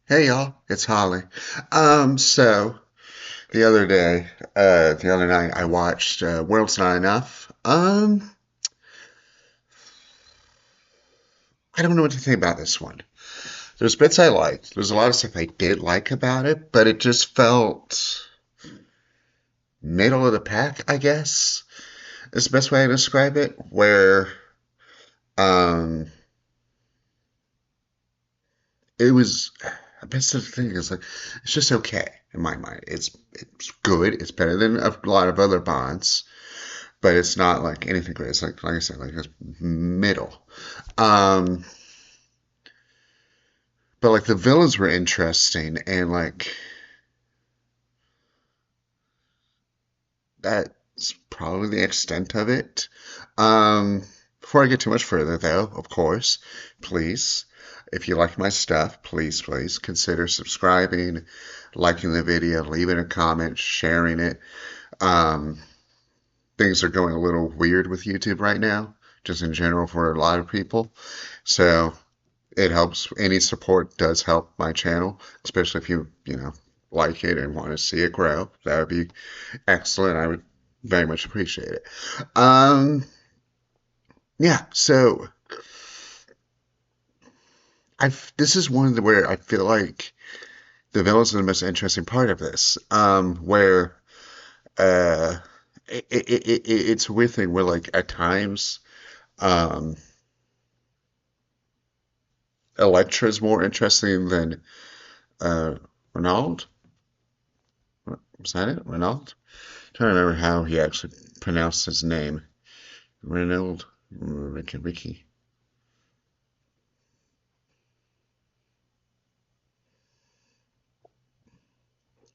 Hey y'all, it's Holly. So the other night I watched World's Not Enough. I don't know what to think about this one. There's bits I liked. There's a lot of stuff I did like about it, but it just felt middle of the pack, I guess, is the best way to describe it. Where um, it was. I guess the thing is like it's just okay in my mind. It's good. It's better than a lot of other Bonds, but it's not like anything great. It's like I said, like it's middle. Um, but like the villains were interesting, and like that's probably the extent of it. Before I get too much further, though, of course, please, if you like my stuff, please consider subscribing, liking the video, leaving a comment, sharing it. Um, Things are going a little weird with YouTube right now, just in general for a lot of people. So it helps. Any support does help my channel, especially if you like it and want to see it grow. That would be excellent. I would very much appreciate it. Um, yeah. So I this is one of the where I feel like the villains are the most interesting part of this. Where uh, it's a weird thing where like at times um, Elektra is more interesting than uh, Ronald. Was that it? Ronald? Trying to remember how he actually pronounced his name. Reynolds, Ricky.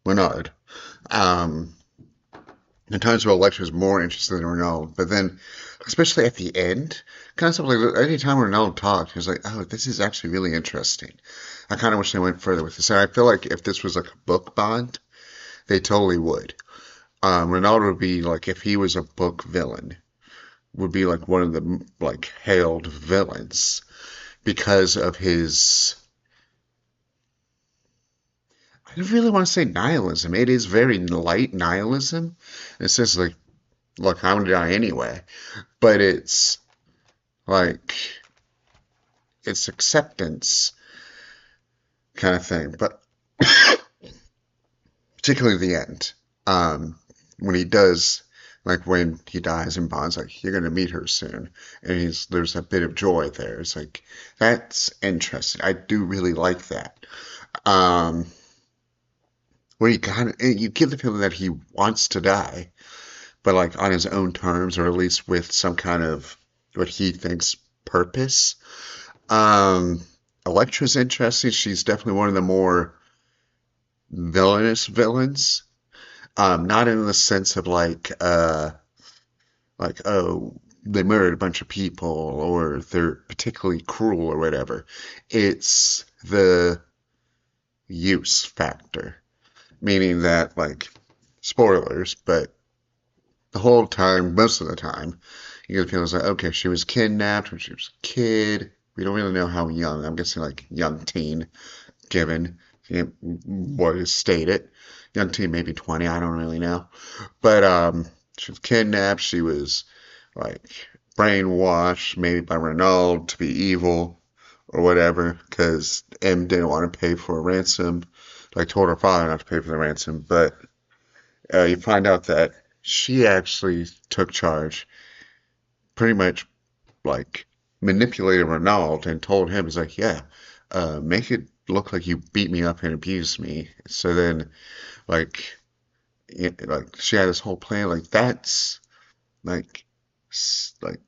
Renaud. Um, at times where Alexa was more interested in Renaud, but then, especially at the end, kind of like any time Renaud talked, he was like, "Oh, this is actually really interesting." I kind of wish they went further with this. And I feel like if this was like a book Bond, they totally would. Renaud would be like if he was a book villain, would be like one of the like hailed villains because of his I don't really want to say nihilism. It is very light nihilism. It's just like, look, I'm gonna die anyway. But it's like it's acceptance kind of thing. But particularly the end, um, when he does, like when he dies in Bond's, like you're gonna meet her soon, and he's there's a bit of joy there. It's like that's interesting. I do really like that. Um, where you give the feeling that he wants to die but like on his own terms, or at least with some kind of what he thinks purpose. Um, Elektra's interesting. She's definitely one of the more villainous villains. Not in the sense of like oh they murdered a bunch of people or they're particularly cruel or whatever. It's the use factor, meaning that like spoilers, but the whole time, most of the time, you get the feeling like, okay, she was kidnapped when she was a kid. We don't really know how young. I'm guessing like young teen, given what is stated. Young teen, maybe 20. I don't really know. But she was kidnapped. She was like brainwashed, maybe by Renault to be evil or whatever, because M didn't want to pay for a ransom. Like told her father not to pay for the ransom, but you find out that she actually took charge, pretty much like manipulated Renault and told him, "He's like, yeah, make it look like you beat me up and abused me." So then, like, like she had this whole plan, like that's like, like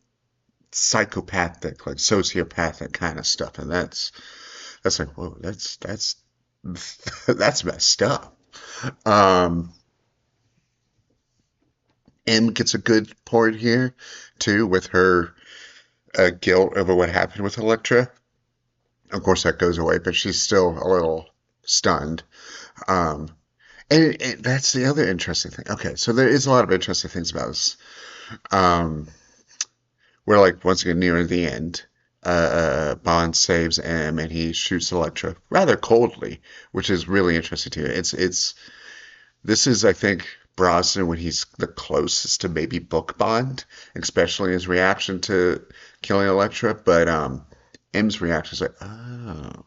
psychopathic, like sociopathic kind of stuff, and that's like, whoa, that's that's messed up. Um, M gets a good part here too with her guilt over what happened with Elektra. Of course, that goes away, but she's still a little stunned. Um, and that's the other interesting thing. Okay, so there is a lot of interesting things about this. Um, we're like once again near the end. Bond saves M and he shoots Elektra rather coldly, which is really interesting too. It's this is I think Brosnan when he's the closest to maybe book Bond, especially his reaction to killing Elektra. But M's reaction is like, oh,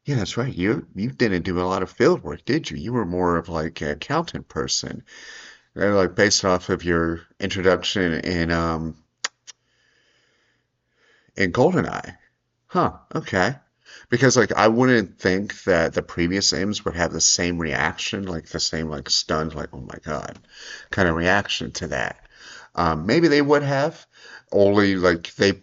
yeah, that's right. You didn't do a lot of field work, did you? You were more of like an accountant person. And like based off of your introduction in GoldenEye. Huh, okay. Because like I wouldn't think that the previous M's would have the same reaction, like the same like stunned, like oh my God, kind of reaction to that. Maybe they would have, only like they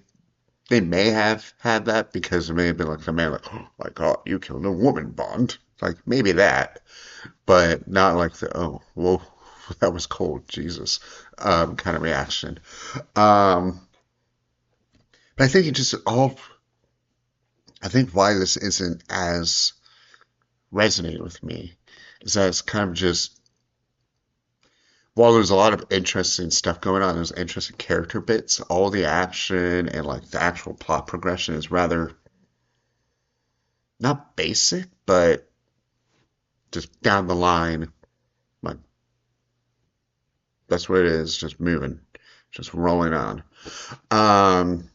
may have had that because it may have been like the man like oh my God, you killed a woman, Bond. Like maybe that, but not like the oh whoa that was cold, Jesus, kind of reaction. Um, but I think it just all I think why this isn't as resonated with me is that it's kind of just while there's a lot of interesting stuff going on, there's interesting character bits, all the action and like the actual plot progression is rather not basic, but just down the line, like that's what it is, just moving, just rolling on. Um,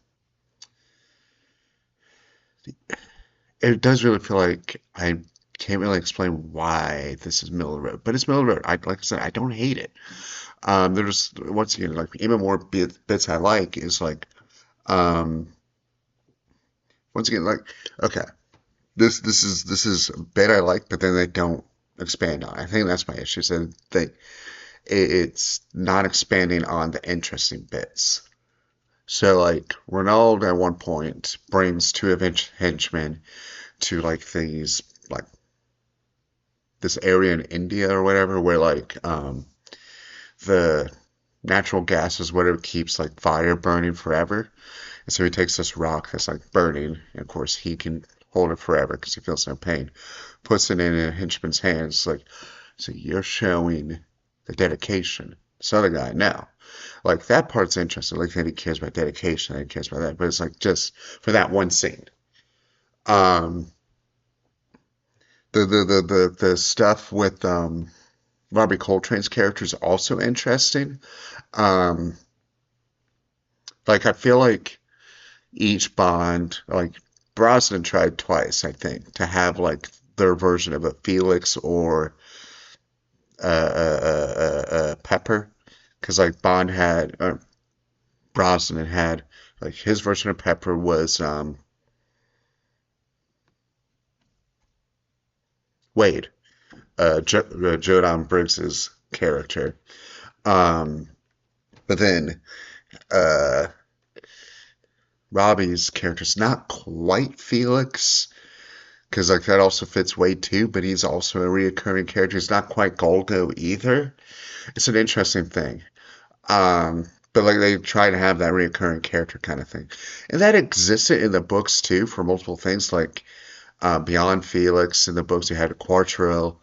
it does really feel like I can't really explain why this is middle of the road, but it's middle of the road. Like I said, I don't hate it. There's once again like even more bits I like is like um once again like okay this is a bit I like but then they don't expand on. I think that's my issue. So it's not expanding on the interesting bits. So like Ronald at one point brings two of his henchmen to like these like this area in India or whatever where like the natural gas is whatever keeps like fire burning forever. And so he takes this rock that's like burning, and of course he can hold it forever because he feels no pain. Puts it in a henchman's hands, like, so you're showing the dedication. This other guy now, like that part's interesting. Like that he cares about dedication, that he cares about that, but it's like just for that one scene. Um, the stuff with Robbie Coltrane's character is also interesting. Um, like I feel like each Bond, like Brosnan tried twice, I think, to have like their version of a Felix or Pepper, because like Bond had, Brosnan had, like his version of Pepper was Wade, Jodan Briggs's character. Um, but then uh, Robbie's character's not quite Felix, because like that also fits Wade too, but he's also a reoccurring character. He's not quite Golgo either. It's an interesting thing. But like they try to have that reoccurring character kind of thing, and that existed in the books too for multiple things like Beyond Felix in the books. You had Quartrell.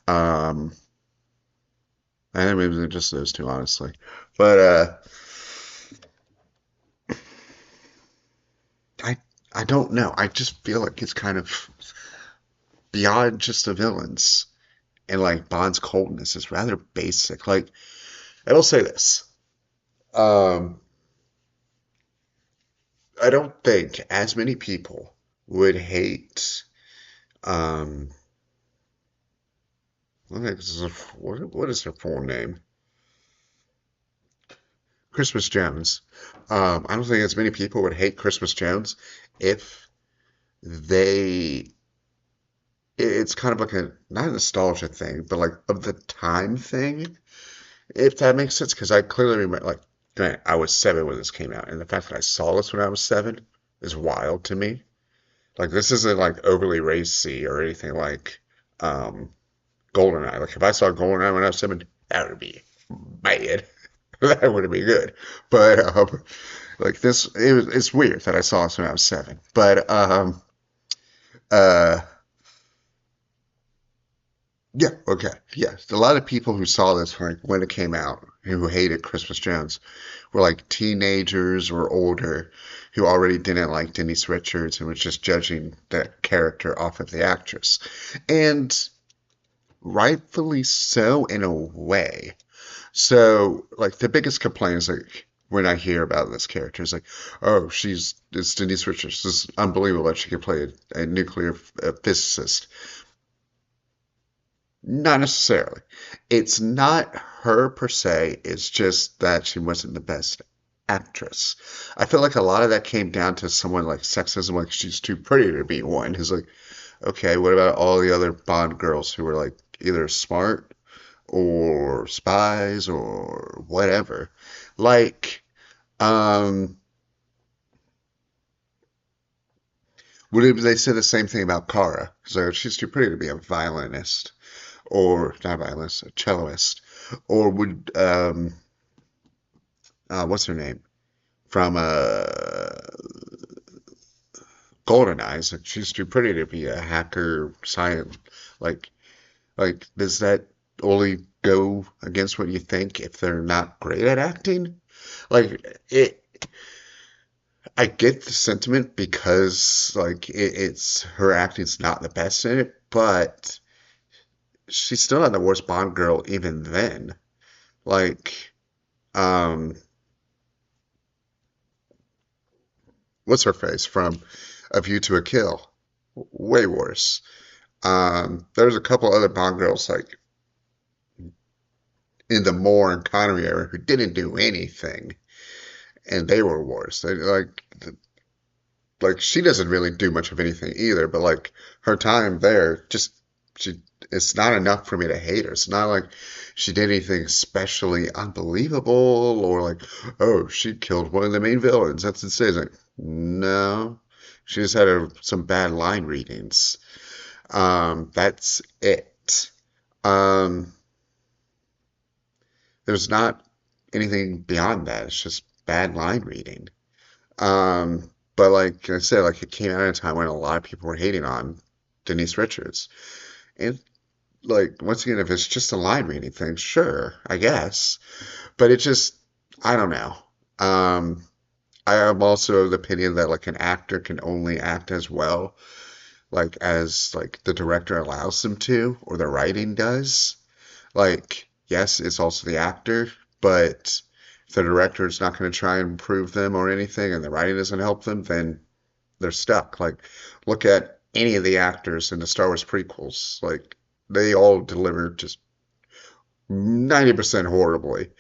Um, I think maybe just those two, honestly. But I I don't know. I just feel like it's kind of beyond just the villains, and like Bond's coldness is rather basic. Like I will say this. Um, I don't think as many people would hate. Um, I think this is what is her full name? Christmas Jones. I don't think as many people would hate Christmas Jones if they. It's kind of like a not a nostalgia thing, but like of the time thing, if that makes sense. Because I clearly remember, like, granted, I was 7 when this came out, and the fact that I saw this when I was 7 is wild to me. Like, this isn't like overly racy or anything like um, GoldenEye. Like, if I saw GoldenEye when I was 7, that would be bad. That wouldn't be good. But like this, it's weird that I saw this when I was 7. But uh, Yeah, okay. Yes. A lot of people who saw this like when it came out, who hated Christmas Jones, were like teenagers or older who already didn't like Denise Richards and was just judging the character off of the actress. And rightfully so in a way. So, like, the biggest complaint is like when I hear about this character is like, oh, it's Denise Richards. It's unbelievable that she can play a nuclear physicist. Not necessarily. It's not her per se. It's just that she wasn't the best actress. I feel like a lot of that came down to someone like sexism, like she's too pretty to be one. Who's like, okay, what about all the other Bond girls who were like either smart or spies or whatever? Like, um, would they say the same thing about Kara? So she's too pretty to be a violinist, or not a violinist, a celloist, or would what's her name from Golden Eyes? Like, she's too pretty to be a hacker, science. Like, does that only go against what you think if they're not great at acting? Like, I get the sentiment because like it's her acting's not the best in it, but she's still not the worst Bond girl even then. Like, um, what's her face from A View to a Kill? Way worse. There's a couple other Bond girls like in the Moore and Connery era who didn't do anything, and they were worse. Like she doesn't really do much of anything either, but like her time there, just she it's not enough for me to hate her. It's not like she did anything especially unbelievable or like, oh, she killed one of the main villains. That's insane. It's like, no, she just had some bad line readings. That's it. Um, there's not anything beyond that. It's just bad line reading. But like I said, like it came out at a time when a lot of people were hating on Denise Richards. And like once again, if it's just a line reading thing, sure, I guess. But it just I don't know. Um, I am also of the opinion that like an actor can only act as well like as like the director allows them to or the writing does. Like, yes, it's also the actor, but if the director is not going to try and improve them or anything and the writing doesn't help them, then they're stuck. Like, look at any of the actors in the Star Wars prequels. Like, they all delivered just 90% horribly,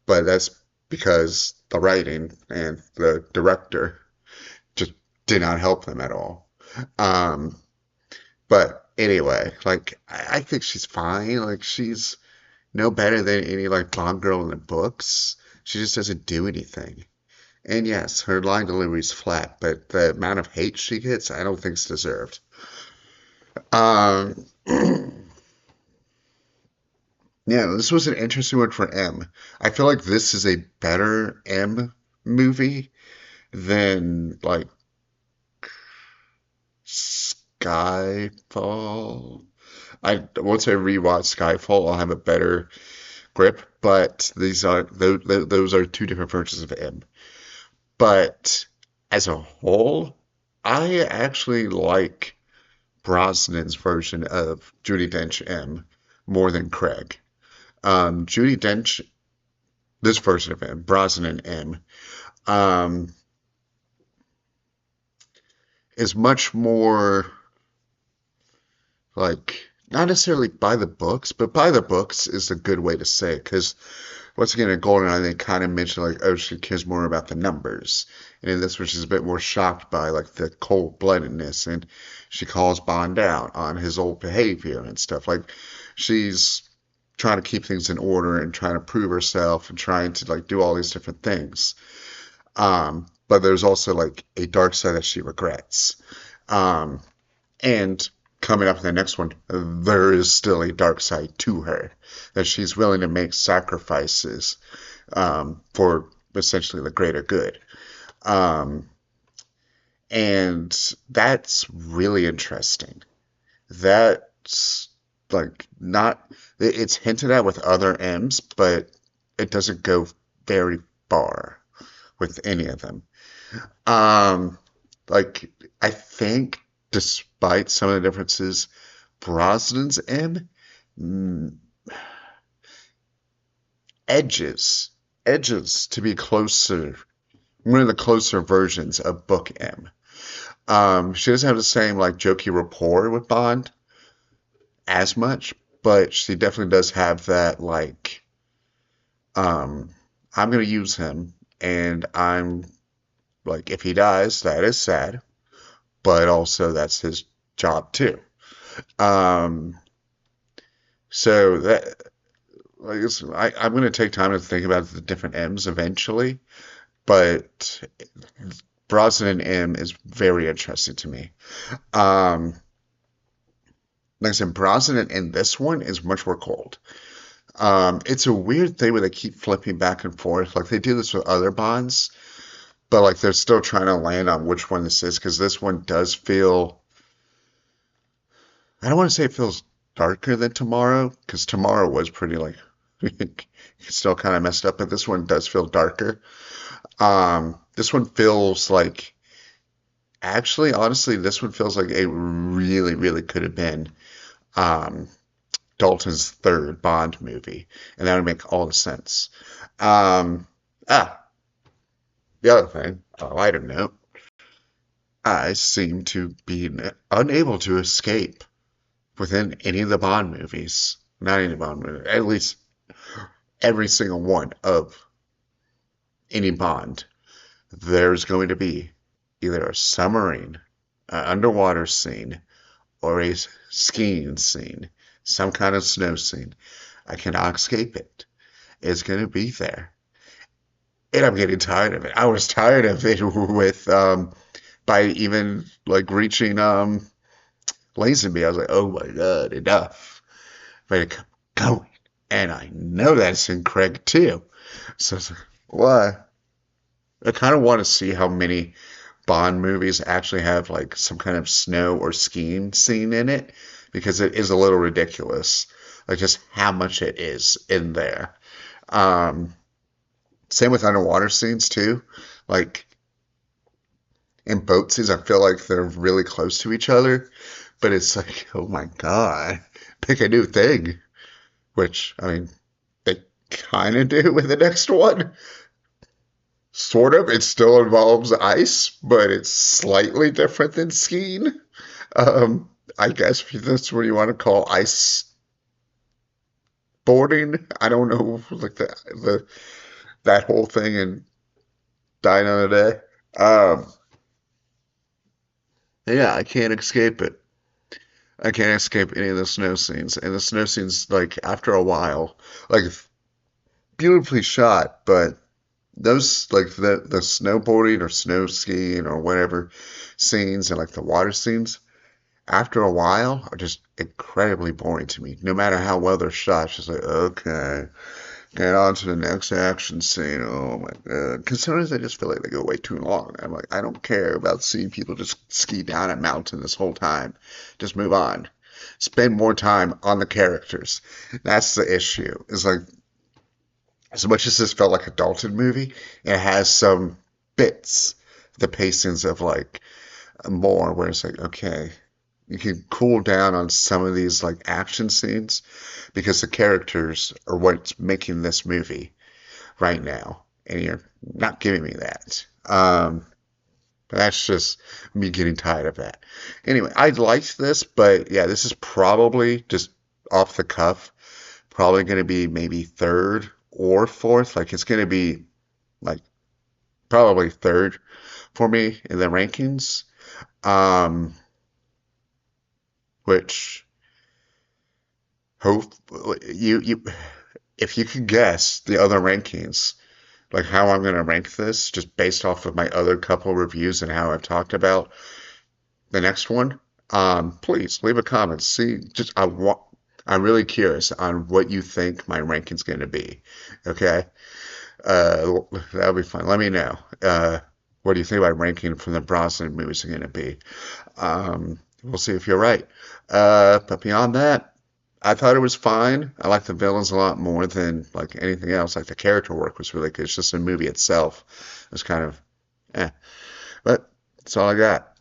but that's because the writing and the director just did not help them at all. Um, but anyway, like, I think she's fine. Like, she's no better than any like Bond girl in the books. She just doesn't do anything. And yes, her line delivery is flat, but the amount of hate she gets, I don't think it's deserved. Um, yeah, this was an interesting one for M. I feel like this is a better M movie than like Skyfall. I once I rewatch Skyfall, I'll have a better grip, but those are two different versions of M. But as a whole, I actually like Brosnan's version of Judi Dench M more than Craig. Judi Dench, this version of M, Brosnan M, um, is much more like not necessarily by the books, but by the books is a good way to say it because once again in GoldenEye they kind of mention like oh she cares more about the numbers, and in this one she's a bit more shocked by like the cold-bloodedness, and she calls Bond out on his old behavior and stuff. Like she's trying to keep things in order and trying to prove herself and trying to like do all these different things. But there's also like a dark side that she regrets. Um, and coming up in the next one, there is still a dark side to her that she's willing to make sacrifices for essentially the greater good. Um, and that's really interesting. That's like not it's hinted at with other M's, but it doesn't go very far with any of them. Um, like I think despite some of the differences, Brosnan's M mm, edges edges to be closer, one of the closer versions of Book M. She doesn't have the same like jokey rapport with Bond as much, but she definitely does have that like um I'm gonna use him and I'm like if he dies, that is sad, but also that's his job too. Um so that like I'm gonna take time to think about the different M's eventually, but Brosnan M is very interesting to me. Um like I said, Brosnan in this one is much more cold. It's a weird thing where they keep flipping back and forth. Like they do this with other Bonds, but like they're still trying to land on which one this is because this one does feel. I don't want to say it feels darker than Tomorrow because Tomorrow was pretty like it's still kind of messed up, but this one does feel darker. This one feels like actually, honestly, this one feels like it really, really could have been um, Dalton's third Bond movie, and that would make all the sense. Um, ah, the other thing, a lighter note, I seem to be unable to escape within any of the Bond movies. Not any Bond movie, at least every single one of any Bond. There's going to be either a submarine, an underwater scene, or a skiing scene, some kind of snow scene. I cannot escape it. It's going to be there. And I'm getting tired of it. I was tired of it with by even like reaching Lazenby. I was like, oh my god, enough. Ready to keep going. And I know that's in Craig too. So it's like, why? I kind of want to see how many Bond movies actually have like some kind of snow or skiing scene in it because it is a little ridiculous. Like just how much it is in there. Um, Same with underwater scenes too. Like in boat scenes, I feel like they're really close to each other, but it's like, oh my God, pick a new thing. Which, I mean, they kind of do with the next one. Sort of. It still involves ice, but it's slightly different than skiing. I guess if that's what you want to call ice boarding. I don't know, like the that whole thing in Die Another Day. Yeah, I can't escape it. I can't escape any of the snow scenes. And the snow scenes, like, after a while, like, beautifully shot, but those, like, the snowboarding or snow skiing or whatever scenes and, like, the water scenes, after a while, are just incredibly boring to me. No matter how well they're shot, it's just like, okay, get on to the next action scene. Oh my God. Because sometimes I just feel like they go way too long. I'm like, I don't care about seeing people just ski down a mountain this whole time. Just move on. Spend more time on the characters. That's the issue. It's like, as much as this felt like a Dalton movie, it has some bits, the pacings of like more where it's like, okay, you can cool down on some of these like action scenes because the characters are what's making this movie right now, and you're not giving me that. But that's just me getting tired of that. Anyway, I liked this, but yeah, this is probably just off the cuff. Probably going to be maybe third or fourth. Like it's going to be like probably third for me in the rankings. Um, which hope you if you could guess the other rankings, like how I'm going to rank this, just based off of my other couple reviews and how I've talked about the next one, please leave a comment. See, just I'm really curious on what you think my ranking's going to be. Okay, that'll be fun. Let me know. What do you think my ranking from the Brosnan movies are going to be? We'll see if you're right. But beyond that, I thought it was fine. I like the villains a lot more than like anything else. Like the character work was really good. It's just the movie itself was kind of eh. But that's all I got.